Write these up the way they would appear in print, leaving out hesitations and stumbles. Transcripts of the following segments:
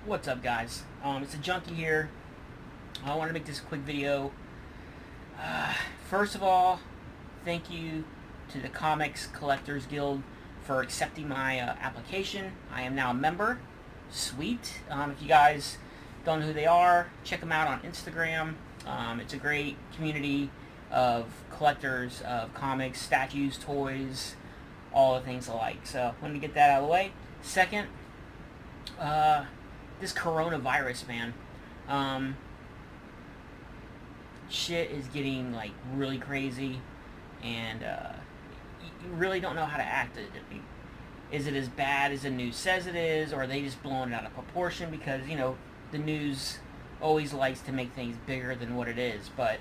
What's up, guys? It's a junkie here. I want to make this a quick video. Uh, First of all, thank you to the Comics Collectors Guild for accepting my application. I am now a member. Sweet. If you guys don't know who they are, check them out on Instagram. It's a great community of collectors of comics, statues, toys, all the things alike. So, let me get that out of the way. Second, this coronavirus, man. Um, Shit is getting like really crazy, and you really don't know how to act. Is it as bad as the news says it is, or are they just blowing it out of proportion? Because the news always likes to make things bigger than what it is. But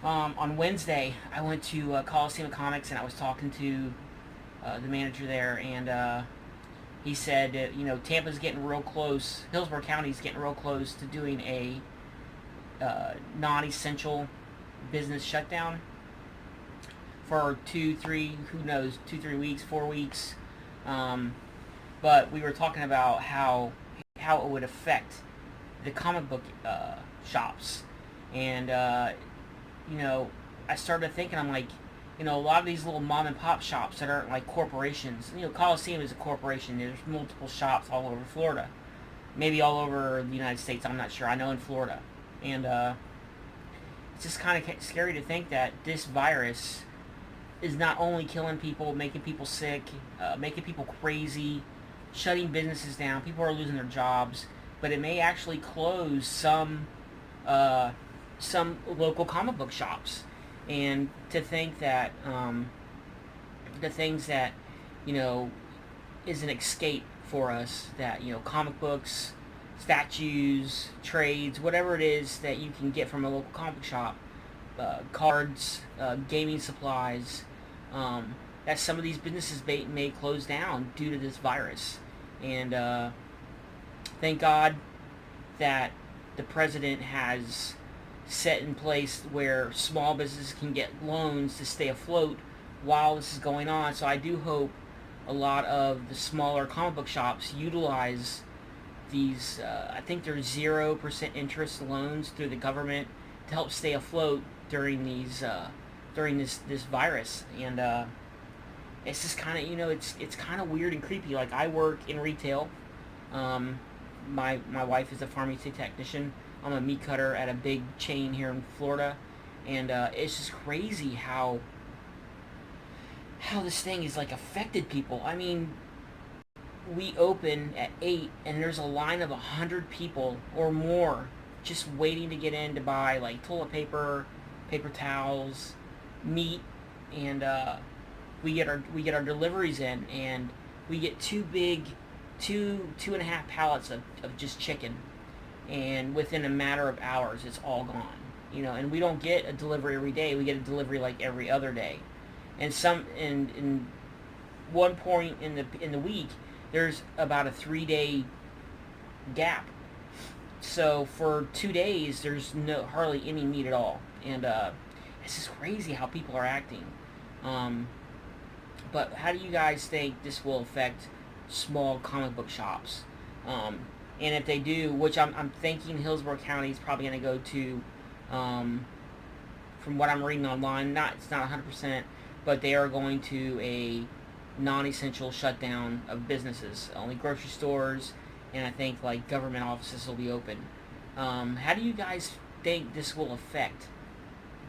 on Wednesday, I went to Coliseum Comics, and I was talking to the manager there, and he said that, Tampa's getting real close. Hillsborough County's getting real close to doing a non-essential business shutdown for 2, 3, who knows, 2, 3 weeks, 4 weeks. But we were talking about how it would affect the comic book shops, and I started thinking, I'm like, a lot of these little mom and pop shops that aren't like corporations. Coliseum is a corporation. There's multiple shops all over Florida, maybe all over the United States. I'm not sure. I know in Florida, and it's just kind of scary to think that this virus is not only killing people, making people sick, making people crazy, shutting businesses down. People are losing their jobs, but it may actually close some local comic book shops. And to think that the things that is an escape for us, that comic books, statues, trades, whatever it is that you can get from a local comic shop, cards, gaming supplies, that some of these businesses may close down due to this virus. And thank God that the president has set in place where small businesses can get loans to stay afloat while this is going on. So I do hope a lot of the smaller comic book shops utilize these, I think there's 0% interest loans through the government to help stay afloat during this virus. And it's just kind of, it's kind of weird and creepy. Like, I work in retail. My wife is a pharmacy technician. I'm a meat cutter at a big chain here in Florida, and it's just crazy how this thing has like affected people. I mean, we open at 8, and there's a line of 100 people or more just waiting to get in to buy like toilet paper, paper towels, meat, and we get our deliveries in, and we get two and a half pallets of just chicken, and within a matter of hours it's all gone. And we don't get a delivery every day. We get a delivery like every other day. And in one point in the week, there's about a 3-day gap. So for 2 days there's hardly any meat at all. And it's just crazy how people are acting. But how do you guys think this will affect small comic book shops? And if they do, which I'm thinking Hillsborough County is probably going to go to, from what I'm reading online, it's not 100%, but they are going to a non-essential shutdown of businesses. Only grocery stores, and I think like government offices will be open. How do you guys think this will affect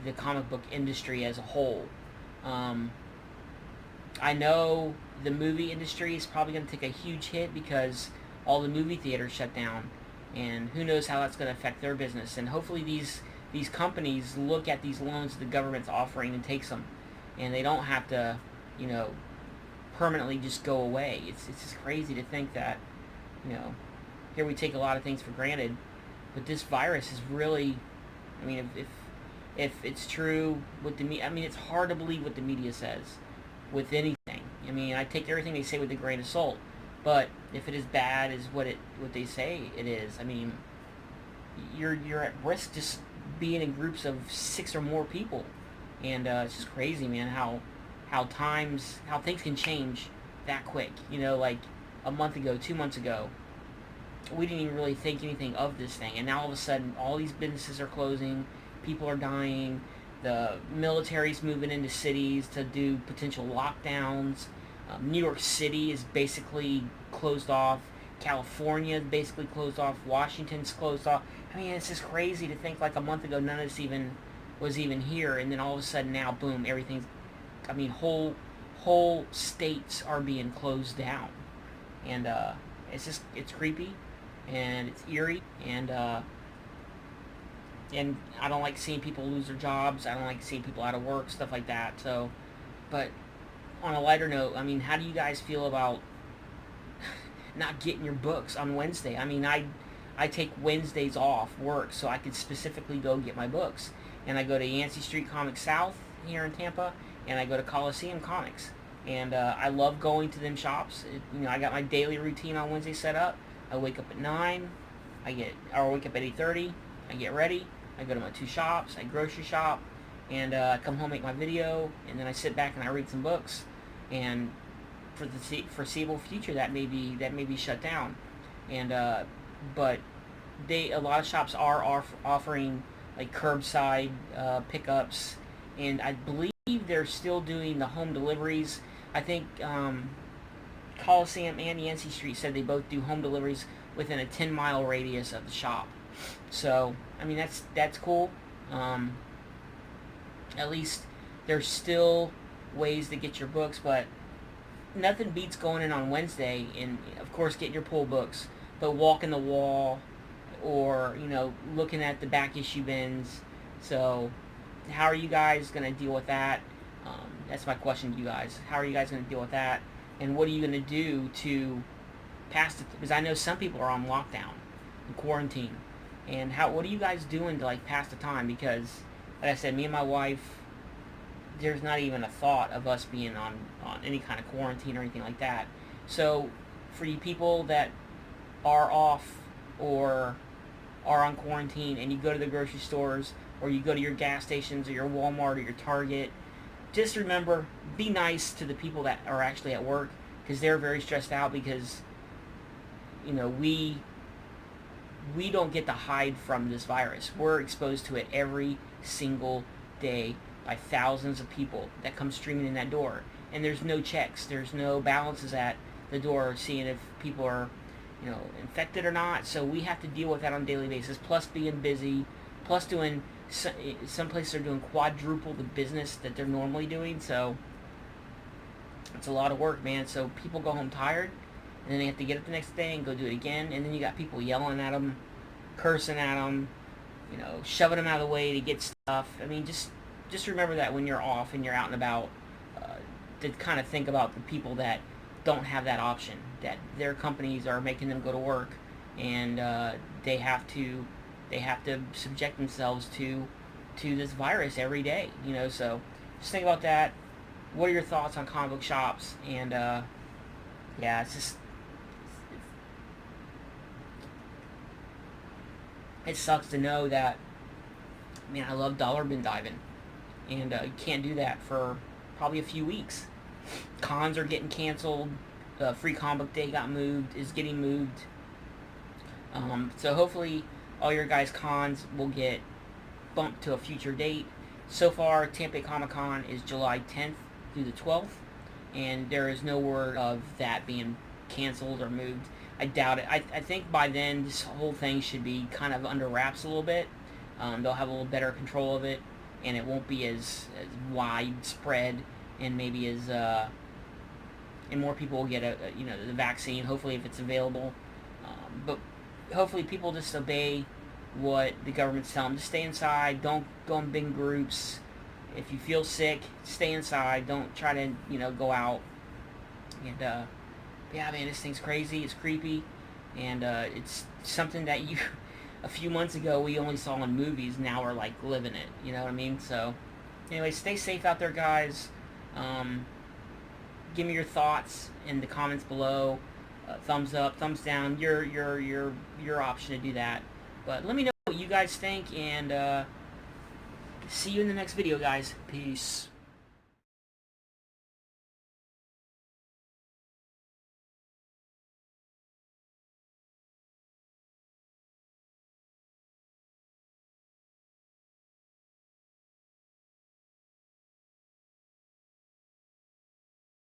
the comic book industry as a whole? I know the movie industry is probably going to take a huge hit because all the movie theaters shut down, and who knows how that's going to affect their business. And hopefully these companies look at these loans the government's offering and takes them, and they don't have to, permanently just go away. It's just crazy to think that, here we take a lot of things for granted, but this virus is really, I mean, if it's true with the media, I mean, it's hard to believe what the media says with anything. I mean, I take everything they say with a grain of salt. But if it is bad as what they say it is, I mean, you're at risk just being in groups of 6 or more people, and it's just crazy, man. How things can change that quick. Like a month ago, 2 months ago, we didn't even really think anything of this thing, and now all of a sudden, all these businesses are closing, people are dying, the military's moving into cities to do potential lockdowns. New York City is basically closed off. California is basically closed off. Washington's closed off. I mean, it's just crazy to think like a month ago none of this even was even here, and then all of a sudden now, boom, everything's. I mean, whole states are being closed down, and it's creepy, and it's eerie, and I don't like seeing people lose their jobs. I don't like seeing people out of work, stuff like that. So, but on a lighter note, I mean, how do you guys feel about not getting your books on Wednesday? I mean, I take Wednesdays off work so I could specifically go get my books. And I go to Yancey Street Comics South here in Tampa, and I go to Coliseum Comics. And I love going to them shops. I got my daily routine on Wednesday set up. I wake up at 9. I wake up at 8:30. I get ready. I go to my 2 shops. I grocery shop, and I come home, make my video, and then I sit back and I read some books. And for the foreseeable future, that may be shut down. And but a lot of shops are offering like curbside pickups, and I believe they're still doing the home deliveries. I think Coliseum and Yancey Street said they both do home deliveries within a 10-mile radius of the shop. So, I mean, that's cool. At least there's still ways to get your books, but nothing beats going in on Wednesday and, of course, getting your pull books, but walking the wall or, looking at the back issue bins. So, how are you guys going to deal with that? That's my question to you guys. How are you guys going to deal with that? And what are you going to do to pass it? Because I know some people are on lockdown and quarantine. And what are you guys doing to like pass the time? Because, like I said, me and my wife, there's not even a thought of us being on any kind of quarantine or anything like that. So, for you people that are off or are on quarantine and you go to the grocery stores or you go to your gas stations or your Walmart or your Target, just remember, be nice to the people that are actually at work, because they're very stressed out because, we don't get to hide from this virus. We're exposed to it every single day by thousands of people that come streaming in that door. And there's no checks. There's no balances at the door seeing if people are, infected or not. So we have to deal with that on a daily basis, plus being busy, plus doing, some places are doing quadruple the business that they're normally doing. So it's a lot of work, man. So people go home tired, and then they have to get up the next day and go do it again. And then you got people yelling at them, cursing at them, shoving them out of the way to get stuff. I mean, just remember that when you're off and you're out and about, to kind of think about the people that don't have that option, that their companies are making them go to work, and they have to subject themselves to this virus every day. So just think about that. What are your thoughts on comic book shops? And yeah, it's just, it sucks to know that. I mean, I love dollar bin diving, and you can't do that for probably a few weeks. Cons are getting canceled. Free Comic Book Day is getting moved. So hopefully all your guys' cons will get bumped to a future date. So far, Tampa Comic Con is July 10th through the 12th, and there is no word of that being canceled or moved. I doubt it. I think by then this whole thing should be kind of under wraps a little bit. They'll have a little better control of it, and it won't be as widespread, and maybe as and more people will get the vaccine. Hopefully, if it's available, but hopefully people just obey what the government's telling them. Just stay inside. Don't go in big groups. If you feel sick, stay inside. Don't try to go out. And yeah, man, this thing's crazy. It's creepy, and it's something that a few months ago we only saw in movies. Now we're like living it. You know what I mean? So anyway, stay safe out there, guys. Give me your thoughts in the comments below. Thumbs up, thumbs down. Your option to do that. But let me know what you guys think, and see you in the next video, guys. Peace.